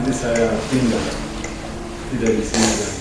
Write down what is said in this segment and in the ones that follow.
nanti saya pindah, tidak di sini lagi.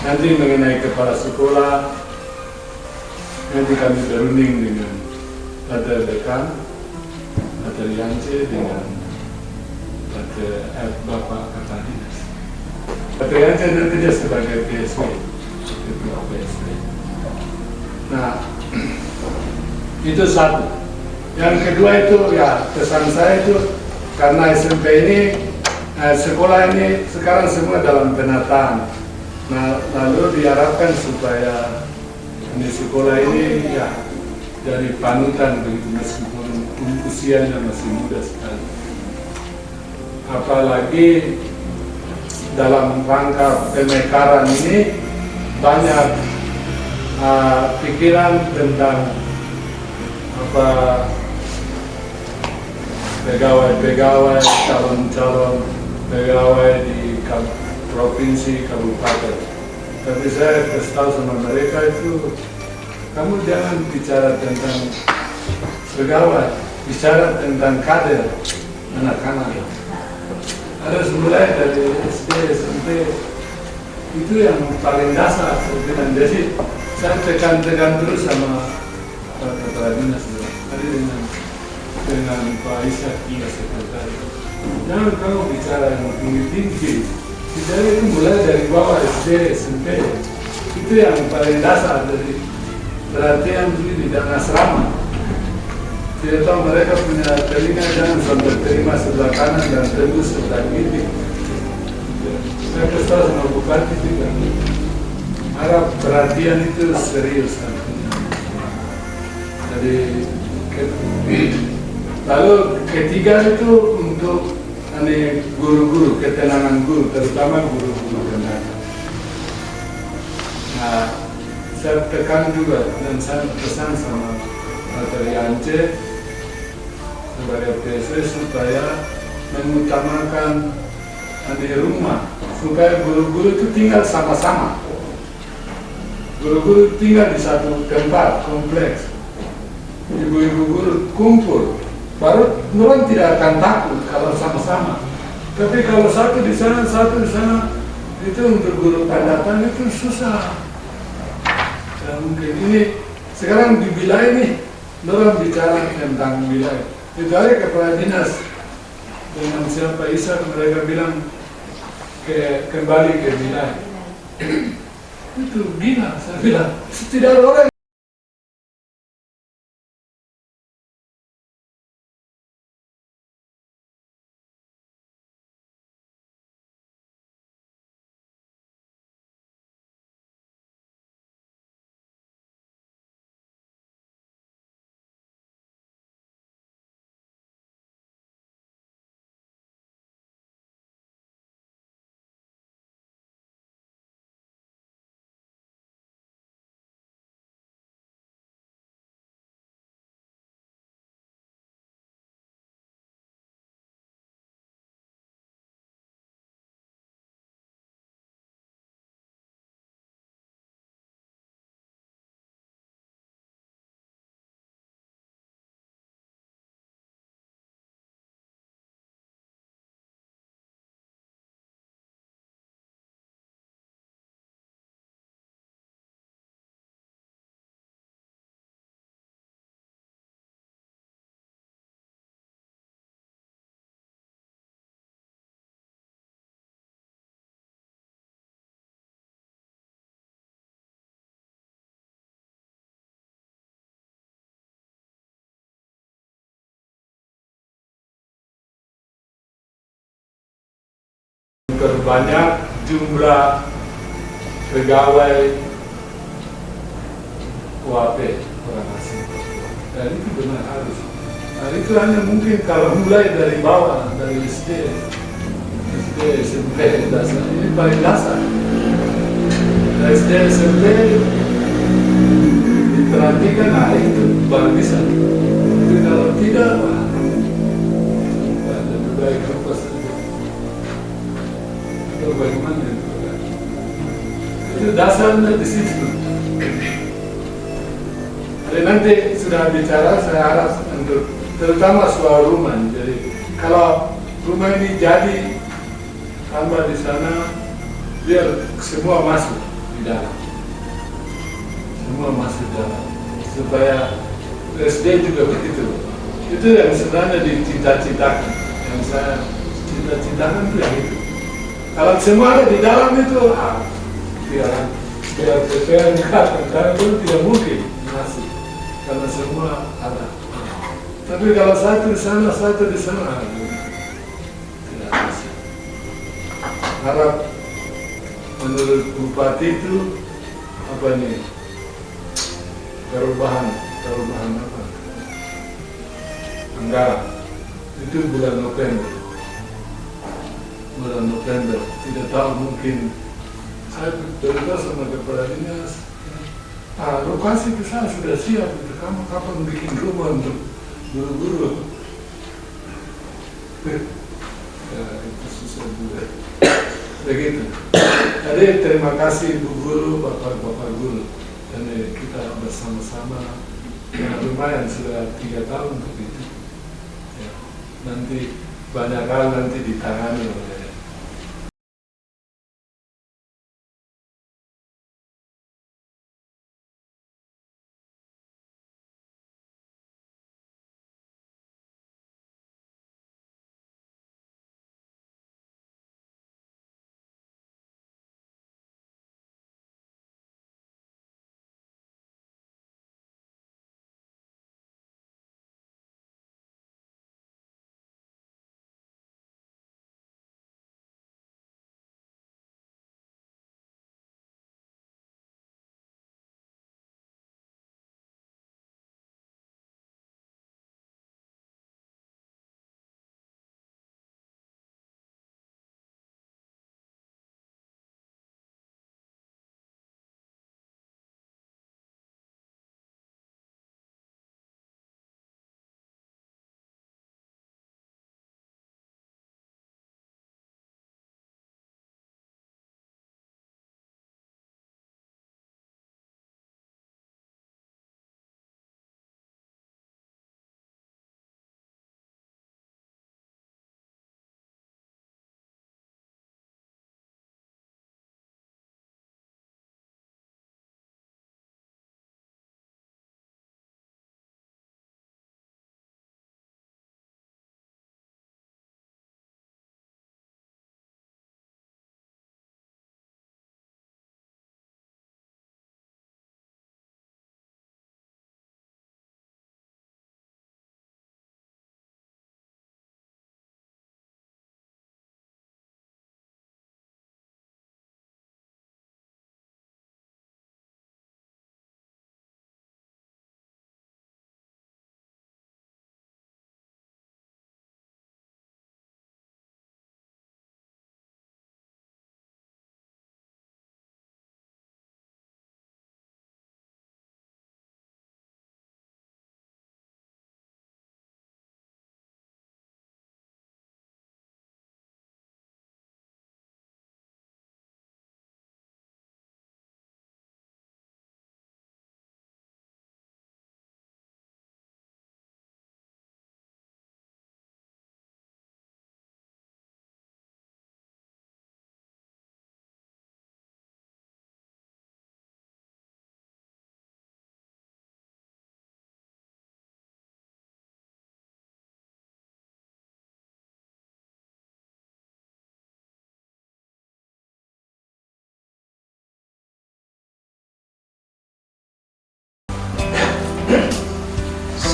Nanti mengenai kepala sekolah, nanti kami berunding dengan Pater Dekan, Pater Yance dengan Bapak Kepala Dinas. Pater Yance nantinya sebagai PSW, Ketua PSW. Nah, itu satu. Yang kedua itu ya pesan saya itu karena SMP ini sekolah ini sekarang semua dalam penataan. Nah, lalu diharapkan supaya di sekolah ini ya dari panutan begitu meskipun usianya masih muda sekali. Apalagi dalam rangka pemekaran ini banyak pikiran tentang pegawai-pegawai, calon-calon pegawai di provinsi, kabupaten. Tapi saya kasih tahu sama mereka itu, kamu jangan bicara tentang pegawai, bicara tentang kader anak-anak. Harus mulai dari SD, SMP, itu yang paling dasar. Jadi saya tekan-tekan terus sama Pak Kepala Dinas, tadi dengan Pak Ishak, sekretaris. Jangan kamu bicara yang tinggi-tinggi. Jadi itu mulai dari bawah SD, SMP. Itu yang paling dasar dari perhatian di dalam asrama. Tidak tahu mereka punya telinga, jangan sampai terima sebelah kanan dan tembus sebelah kiri. Saya kesal sama Bupati juga. Harap perhatian itu serius. Jadi, lalu ketiga itu untuk guru-guru, ketenangan guru, terutama guru-guru tenaga. Nah, saya tekan juga dan saya pesan sama Pater Yance sebagai PSW supaya mengutamakan di rumah, supaya guru-guru itu tinggal sama-sama. Guru-guru tinggal di satu tempat kompleks. Ibu-ibu guru kumpul, baru orang tidak akan takut kalau sama-sama. Tapi kalau satu di sana, satu di sana, itu untuk guru pendatan itu susah. Dan mungkin ini sekarang di wilayah ini, orang bicara tentang wilayah. Itu hari Kepala Dinas dengan siapa Ishak, mereka bilang kembali ke wilayah. Itu gila, saya bilang. Tidak ada orang terbanyak jumlah pegawai UAP orang asing, dan itu benar harus. Nah, itu hanya mungkin kalau mulai dari bawah, dari SD, SMP, dasar, ini paling dasar. Dari SD, SMP diperhatikan, nah itu baru bisa. Tapi kalau tidak, wah, lebih baik lepas saja. Atau bagaimana itu? Itu dasarnya di situ. Jadi nanti sudah bicara, saya harap untuk terutama soal rumah. Jadi kalau rumah ini jadi tambah di sana, biar semua masuk di dalam. Semua masuk dalam. Supaya SD juga begitu. Itu yang sebenarnya dicita-citakan. Yang saya cita-citakan itu yang itu. Kalau semua ada di dalam itu, biar PPNK itu tidak mungkin masuk. Karena semua ada. Tapi kalau satu di sana, satu di sana, tidak bisa. Harap menurut Bupati itu apa nih? Perubahan apa? Anggaran. Itu bulan November. Tidak tahu, mungkin saya beritahu sama kepala dinas, lokasi kita sudah siap, kamu kapan bikin rumah untuk guru-guru? Ya, itu susah juga. Begitu. Jadi terima kasih Bu Guru, Bapak Guru. Dan kita bersama-sama, ya, lumayan sudah 3 tahun begitu. Ya, nanti banyak hal nanti ditangani oleh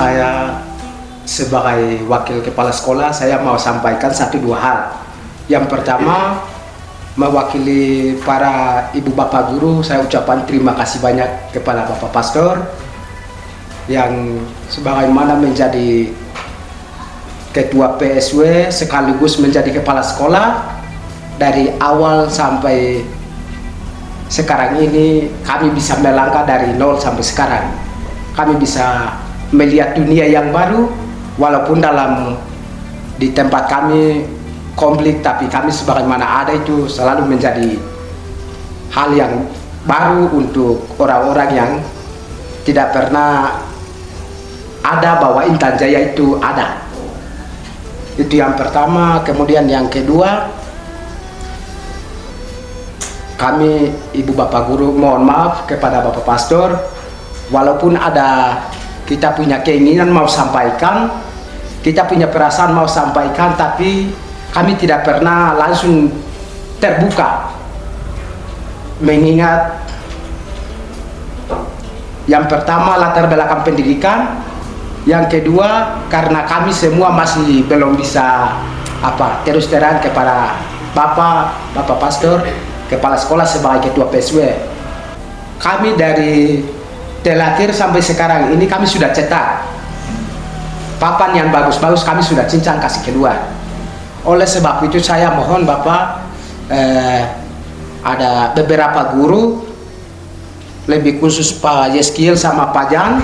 Saya sebagai wakil kepala sekolah, saya mau sampaikan 1-2 hal. Yang pertama, mewakili para ibu bapak guru, saya ucapkan terima kasih banyak kepada Bapak Pastor yang sebagaimana menjadi ketua PSW sekaligus menjadi kepala sekolah dari awal sampai sekarang ini. Kami bisa melangkah dari nol sampai sekarang. Kami bisa melihat dunia yang baru, walaupun di tempat kami konflik, tapi kami sebagaimana ada itu selalu menjadi hal yang baru untuk orang-orang yang tidak pernah ada bahwa Intan Jaya itu ada. Itu yang pertama. Kemudian yang kedua, kami ibu bapak guru mohon maaf kepada bapak pastor, walaupun ada kita punya keinginan mau sampaikan, kita punya perasaan mau sampaikan, tapi kami tidak pernah langsung terbuka, mengingat yang pertama latar belakang pendidikan, yang kedua karena kami semua masih belum bisa terus terang kepada bapak pastor, kepala sekolah sebagai ketua PSW. Kami dari terlahir sampai sekarang ini kami sudah cetak papan yang bagus-bagus, kami sudah cincang kasih keluar. Oleh sebab itu saya mohon Bapak, ada beberapa guru, lebih khusus Pak Yeskiel sama Pak Jan,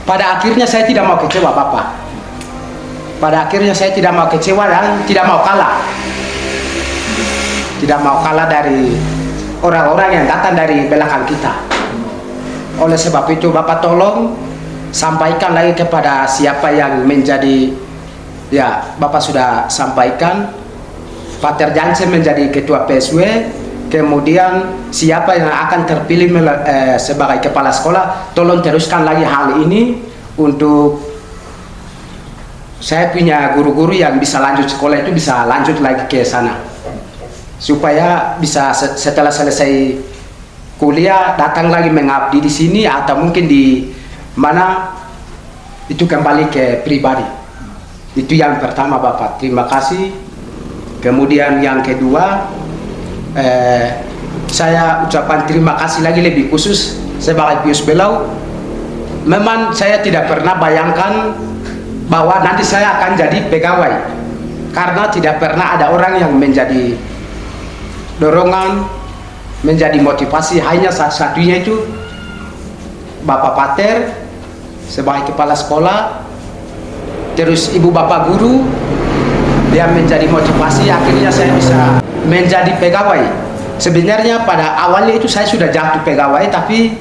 pada akhirnya saya tidak mau kecewa Bapak. Pada akhirnya saya tidak mau kecewa dan tidak mau kalah. Tidak mau kalah dari orang-orang yang datang dari belakang kita. Oleh sebab itu Bapak tolong sampaikan lagi kepada siapa yang menjadi, ya Bapak sudah sampaikan, Pater Jansen menjadi ketua PSW, kemudian siapa yang akan terpilih sebagai kepala sekolah, tolong teruskan lagi hal ini untuk saya punya guru-guru yang bisa lanjut sekolah itu bisa lanjut lagi ke sana, supaya bisa setelah selesai kuliah datang lagi mengabdi di sini atau mungkin di mana itu kembali ke pribadi. Itu yang pertama Bapak, terima kasih. Kemudian yang kedua, saya ucapkan terima kasih lagi lebih khusus sebagai Pius Belau. Memang saya tidak pernah bayangkan bahwa nanti saya akan jadi pegawai, karena tidak pernah ada orang yang menjadi dorongan, menjadi motivasi. Hanya satu-satunya itu Bapak Pater sebagai kepala sekolah, terus ibu bapak guru yang menjadi motivasi, akhirnya saya bisa menjadi pegawai. Sebenarnya pada awalnya itu saya sudah jatuh pegawai, tapi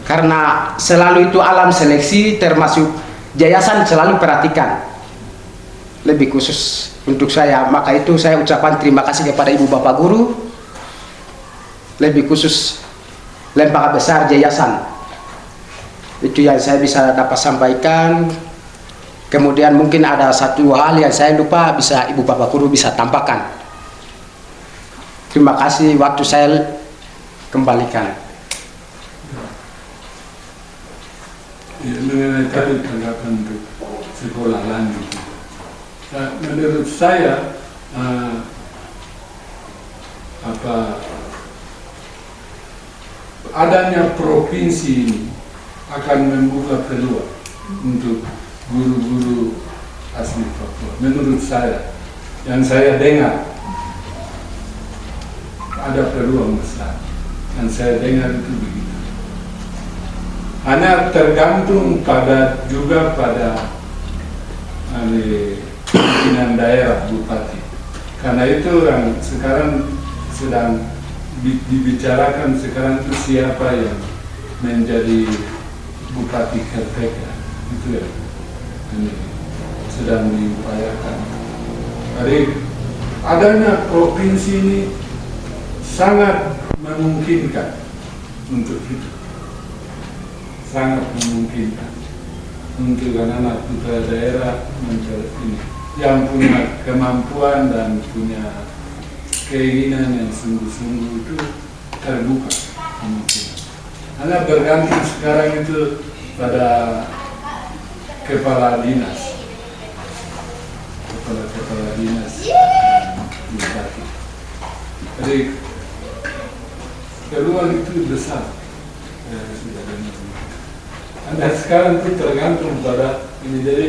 karena selalu itu alam seleksi, termasuk yayasan selalu perhatikan lebih khusus untuk saya, maka itu saya ucapkan terima kasih kepada ibu bapak guru, lebih khusus lembaga besar yayasan. Itu yang saya bisa dapat sampaikan. Kemudian mungkin ada satu hal yang saya lupa, bisa ibu bapak guru bisa tambahkan. Terima kasih, waktu saya kembalikan. Ya, mengenai tadi tanggapan untuk sekolah lanjut. Nah, menurut saya adanya provinsi ini akan membuka peluang untuk guru-guru asli Papua. Menurut saya, yang saya dengar ada peluang besar. Yang saya dengar itu begitu. Hanya tergantung juga pada pimpinan daerah bupati. Karena itu yang sekarang sedang dibicarakan sekarang itu siapa yang menjadi bupati caretaker, itu ya ini sedang diupayakan. Jadi adanya provinsi ini sangat memungkinkan untuk itu, sangat memungkinkan untuk anak-anak putra daerah ini yang punya kemampuan dan punya keinginan yang sungguh-sungguh itu terbuka kemungkinan. Karena bergantung sekarang itu pada kepala dinas bupati. Jadi peluang itu besar. Anda sekarang itu tergantung pada ini. Jadi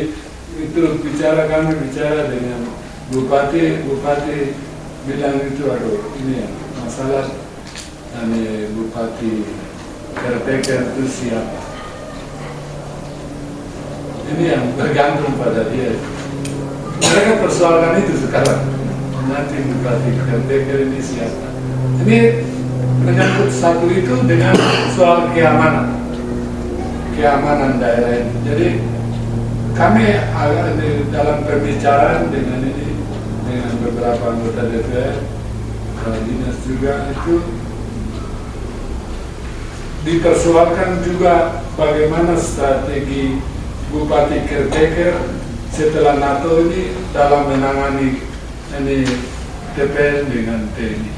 itu kami bicara dengan bupati bilang itu aduh ini ya masalah bupati caretaker itu siapa. Ini yang bergantung pada dia. Mereka persoalkan itu sekarang. Nanti bupati caretaker ini siapa. Ini menyangkut satu itu dengan soal keamanan daerah ini. Jadi kami dalam pembicaraan dengan dengan beberapa anggota DPR, kepala dinas juga itu dipersoalkan juga bagaimana strategi Bupati caretaker setelah NATO ini dalam menangani ini TPN dengan TNI.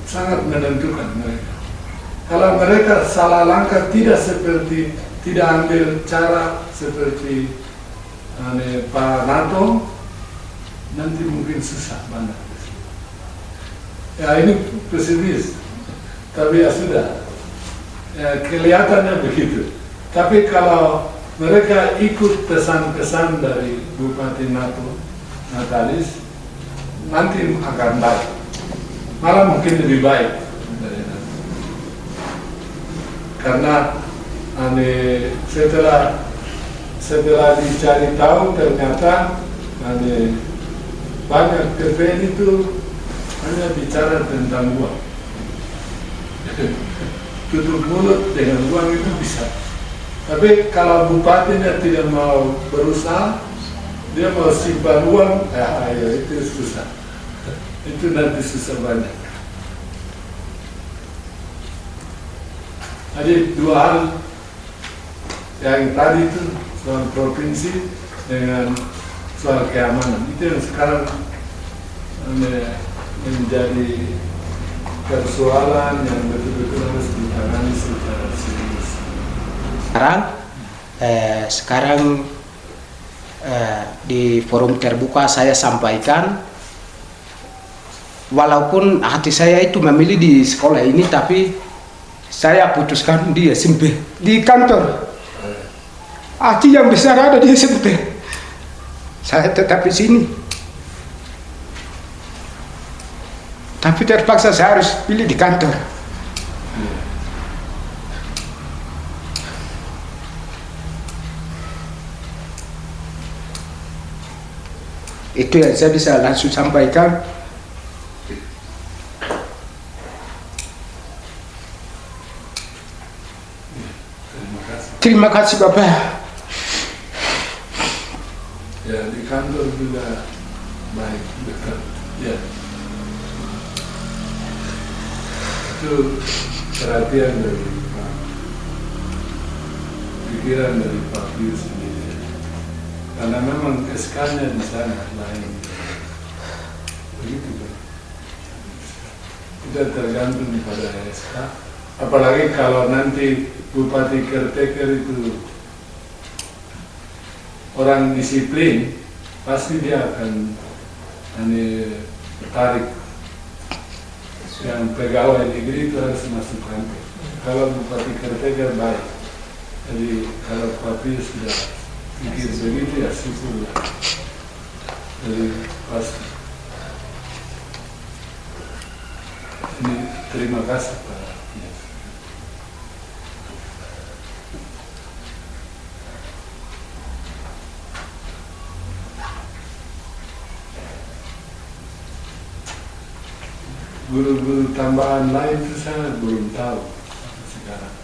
Sangat menentukan mereka. Kalau mereka salah langkah tidak ambil cara seperti Pak NATO, nanti mungkin susah banget. Ya ini pesimis, tapi ya sudah, ya, kelihatannya begitu. Tapi kalau mereka ikut pesan-pesan dari Bupati Natalis, nanti akan baik, malah mungkin lebih baik dari NATO. Karena setelah dicari tahu ternyata banyak TPN itu hanya bicara tentang uang. Tutup mulut dengan uang itu bisa. Tapi kalau bupatinya tidak mau berusaha, dia mau simpan uang, ya itu susah. Itu nanti susah banyak. Jadi dua hal yang tadi itu soal provinsi dengan soal keamanan itu yang sekarang menjadi persoalan yang betul-betul harus ditangani secara serius. Sekarang di forum terbuka saya sampaikan, walaupun hati saya itu memilih di sekolah ini, tapi saya putuskan di SMP, di kantor. Hati yang besar ada di SMP. Saya tetap di sini. Tapi terpaksa saya harus pilih di kantor. Itu yang saya bisa langsung sampaikan. Terima kasih Bapak. Ya, di kantor juga baik, dekat. Ya. Itu perhatian dari Pak, pikiran dari Pak Pius sendiri. Karena memang SK-nya di sana lain. Begitu kan. Tidak tergantung pada SK. Apalagi kalau nanti Bupati caretaker itu orang disiplin, pasti dia akan tertarik. Yang pegawai negeri itu harus masuk kantor. Kalau Bupati caretaker baik, jadi kalau Pak Pius sudah pikir begitu ya syukur. Jadi pasti. Ini terima kasih Pak. Guru-guru tambahan lain itu saya belum tahu sekarang.